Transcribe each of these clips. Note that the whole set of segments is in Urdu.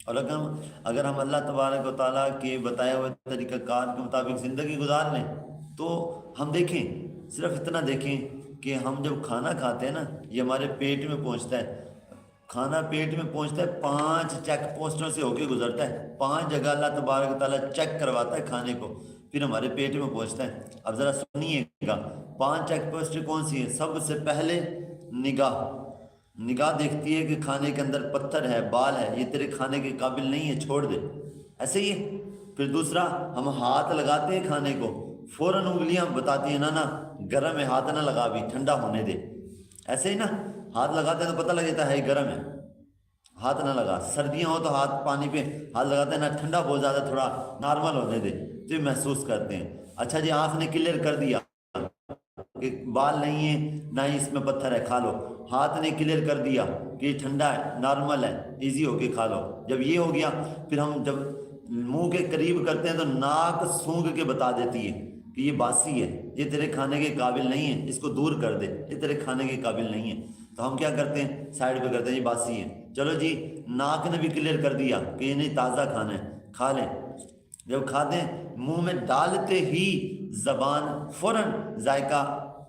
اور اگر ہم اللہ تبارک و تعالیٰ کے بتایا ہوئے طریقہ کار کے مطابق زندگی گزار لیں تو ہم دیکھیں، صرف اتنا دیکھیں کہ ہم جب کھانا کھاتے ہیں نا، یہ ہمارے پیٹ میں پہنچتا ہے، کھانا پیٹ میں پہنچتا ہے 5 چیک پوسٹوں سے ہو کے گزرتا ہے، 5 جگہ اللہ تبارک و تعالیٰ چیک کرواتا ہے کھانے کو، پھر ہمارے پیٹ میں پہنچتا ہے۔ اب ذرا سنیے گا، 5 چیک پوسٹ کون سی ہیں؟ سب سے پہلے نگاہ، نگاہ دیکھتی ہے کہ کھانے کے اندر پتھر ہے، بال ہے، یہ تیرے کھانے کے قابل نہیں ہے، چھوڑ دے، ایسے ہی ہے۔ پھر دوسرا، ہم ہاتھ لگاتے ہیں کھانے کو، فوراً انگلیاں بتاتی ہیں نا گرم ہے، ہاتھ نہ لگا، بھی ٹھنڈا ہونے دے، ایسے ہی نا، ہاتھ لگاتے ہیں تو پتہ لگ جاتا ہے گرم ہے، ہاتھ نہ لگا۔ سردیاں ہو تو ہاتھ پانی پہ ہاتھ لگاتے ہیں نا، ٹھنڈا بہت زیادہ، تھوڑا نارمل ہونے دے، تو یہ محسوس کرتے ہیں۔ اچھا جی، آنکھ نے کلیئر کر دیا کہ بال نہیں ہے نہ ہی اس میں پتھر ہے، کھا لو، ہاتھ نے کلیئر کر دیا کہ یہ ٹھنڈا ہے، نارمل ہے، ایزی ہو کے کھا لو۔ جب یہ ہو گیا، پھر ہم جب منہ کے قریب کرتے ہیں تو ناک سونگھ کے بتا دیتی ہے کہ یہ باسی ہے، یہ تیرے کھانے کے قابل نہیں ہے، اس کو دور کر دے، یہ تیرے کھانے کے قابل نہیں ہے۔ تو ہم کیا کرتے ہیں؟ سائڈ پہ کرتے ہیں، یہ باسی ہے، چلو جی، ناک نے بھی کلیئر کر دیا کہ یہ نہیں، تازہ کھانا ہے، کھا لیں۔ جب کھاتے ہیں، منہ میں ڈالتے ہی زبان فوراً ذائقہ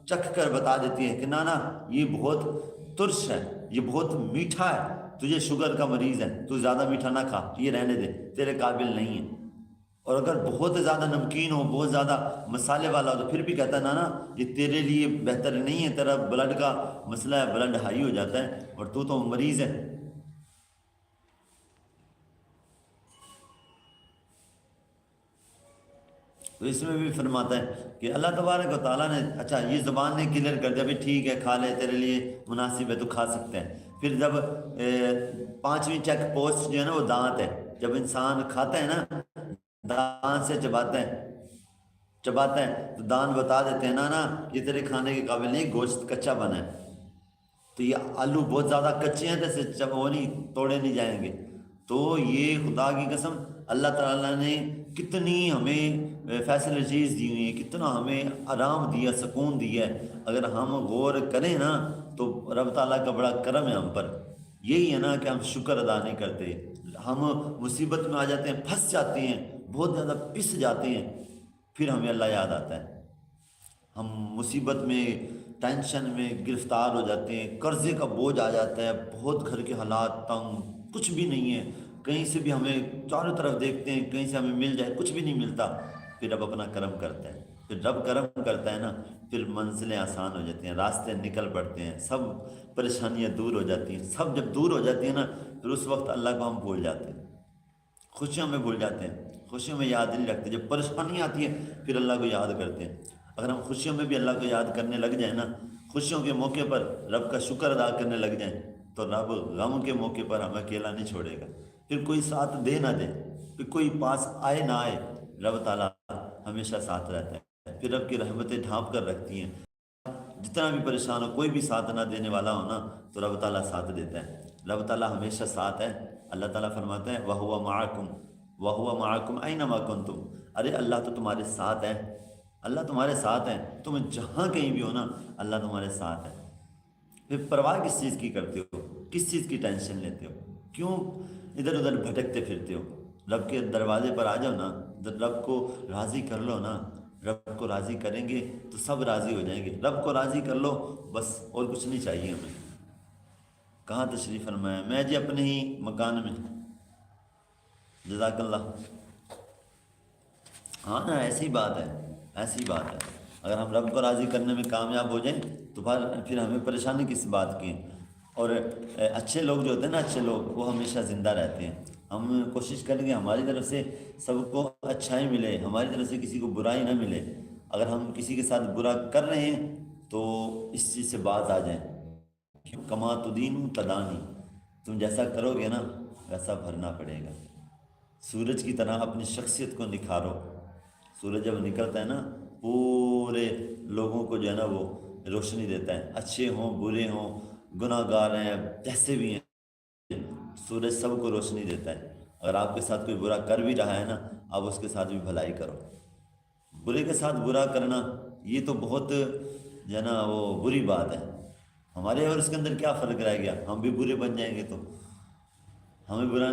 چکھ کر بتا دیتی ہے کہ نا یہ بہت ترش ہے، یہ بہت میٹھا ہے، تجھے شوگر کا مریض ہے، تو زیادہ میٹھا نہ کھا، یہ رہنے دے، تیرے قابل نہیں ہے۔ اور اگر بہت زیادہ نمکین ہو، بہت زیادہ مسالے والا ہو، تو پھر بھی کہتا ہے نا یہ تیرے لیے بہتر نہیں ہے، تیرا بلڈ کا مسئلہ ہے، بلڈ ہائی ہو جاتا ہے اور تو مریض ہے۔ تو اس میں بھی فرماتا ہے کہ اللہ تبارک و تعالیٰ نے، اچھا یہ زبان نے کلیئر کر دیا بھی ٹھیک ہے، کھا لے، تیرے لیے مناسب ہے، تو کھا سکتے ہیں۔ پھر جب 5ویں چیک پوسٹ جو ہے نا وہ دانت ہے، جب انسان کھاتا ہے نا، دانت سے چباتا ہے، چباتا ہے تو دانت بتا دیتے ہیں نا یہ تیرے کھانے کے قابل نہیں، گوشت کچا بنا ہے۔ تو یہ آلو بہت زیادہ کچے ہیں، جیسے جب وہ نہیں توڑے نہیں جائیں گے۔ تو یہ خدا کی قسم اللہ تعالیٰ نے کتنی ہمیں فیسلٹیز دی ہوئی ہیں، کتنا ہمیں آرام دیا، سکون دیا ہے، اگر ہم غور کریں نا تو رب تعالیٰ کا بڑا کرم ہے ہم پر۔ یہی ہے نا کہ ہم شکر ادا نہیں کرتے، ہم مصیبت میں آ جاتے ہیں، پھنس جاتے ہیں، بہت زیادہ پس جاتے ہیں، پھر ہمیں اللہ یاد آتا ہے، ہم مصیبت میں، ٹینشن میں گرفتار ہو جاتے ہیں، قرضے کا بوجھ آ جاتا ہے، بہت گھر کے حالات تنگ، کچھ بھی نہیں ہے، کہیں سے بھی ہمیں چاروں طرف دیکھتے ہیں کہیں سے ہمیں مل جائے، کچھ بھی نہیں ملتا، پھر رب اپنا کرم کرتا ہے، پھر رب کرم کرتا ہے نا، پھر منزلیں آسان ہو جاتی ہیں، راستے نکل پڑتے ہیں، سب پریشانیاں دور ہو جاتی ہیں، سب جب دور ہو جاتی ہیں نا پھر اس وقت اللہ کو ہم بھول جاتے ہیں، خوشیوں میں بھول جاتے ہیں، خوشیوں میں یاد نہیں رکھتے، جب پریشانی آتی ہے پھر اللہ کو یاد کرتے ہیں۔ اگر ہم خوشیوں میں بھی اللہ کو یاد کرنے لگ جائیں نا، خوشیوں کے موقع پر رب کا شکر ادا کرنے لگ جائیں، تو رب غم کے موقع پر ہمیں اکیلا نہیں چھوڑے گا، پھر کوئی ساتھ دے نہ دے، پھر کوئی پاس آئے نہ آئے، رب تعالیٰ ہمیشہ ساتھ رہتا ہے، پھر رب کی رحمتیں ڈھانپ کر رکھتی ہیں، جتنا بھی پریشان ہو، کوئی بھی ساتھ نہ دینے والا ہو نا تو رب تعالیٰ ساتھ دیتا ہے، رب تعالیٰ ہمیشہ ساتھ ہے۔ اللہ تعالیٰ فرماتا ہے وَهُوَ مَعَكُمْ وَهُوَ مَعَكُمْ أَيْنَمَا كُنْتُمْ، ارے اللہ تو تمہارے ساتھ ہے، اللہ تمہارے ساتھ ہے، تم جہاں کہیں بھی ہو نا اللہ تمہارے ساتھ ہے۔ پھر پرواہ کس چیز کی کرتے ہو؟ کس چیز کی ٹینشن لیتے ہو؟ کیوں ادھر ادھر بھٹکتے پھرتے ہو؟ رب کے دروازے پر آ جاؤ نا، رب کو راضی کر لو نا، رب کو راضی کریں گے تو سب راضی ہو جائیں گے، رب کو راضی کر لو بس، اور کچھ نہیں چاہیے ہمیں۔ کہاں تشریف فرمایا؟ میں جی اپنے ہی مکان میں، جزاک اللہ۔ ہاں نا، ایسی بات ہے، ایسی بات ہے، اگر ہم رب کو راضی کرنے میں کامیاب ہو جائیں تو پھر ہمیں پریشانی کس بات کی ہے؟ اور اچھے لوگ جو ہوتے ہیں نا، اچھے لوگ وہ ہمیشہ زندہ رہتے ہیں، ہم کوشش کریں گے ہماری طرف سے سب کو اچھائی ملے، ہماری طرف سے کسی کو برائی نہ ملے، اگر ہم کسی کے ساتھ برا کر رہے ہیں تو اس چیز سے باز آ جائیں، کما تدین تدانی، تم جیسا کرو گے نا ویسا بھرنا پڑے گا۔ سورج کی طرح اپنی شخصیت کو نکھارو، سورج جب نکلتا ہے نا پورے لوگوں کو جو ہے نا وہ روشنی دیتا ہے، اچھے ہوں برے ہوں، گناہ گار ہیں جیسے بھی ہیں، سورج سب کو روشنی دیتا ہے۔ اگر آپ کے ساتھ کوئی برا کر بھی رہا ہے نا، آپ اس کے ساتھ بھی بھلائی کرو، برے کے ساتھ برا کرنا یہ تو بہت جو ہے نا وہ بری بات ہے، ہمارے اور اس کے اندر کیا فرق رہ گیا؟ ہم بھی برے بن جائیں گے تو ہمیں برا نہیں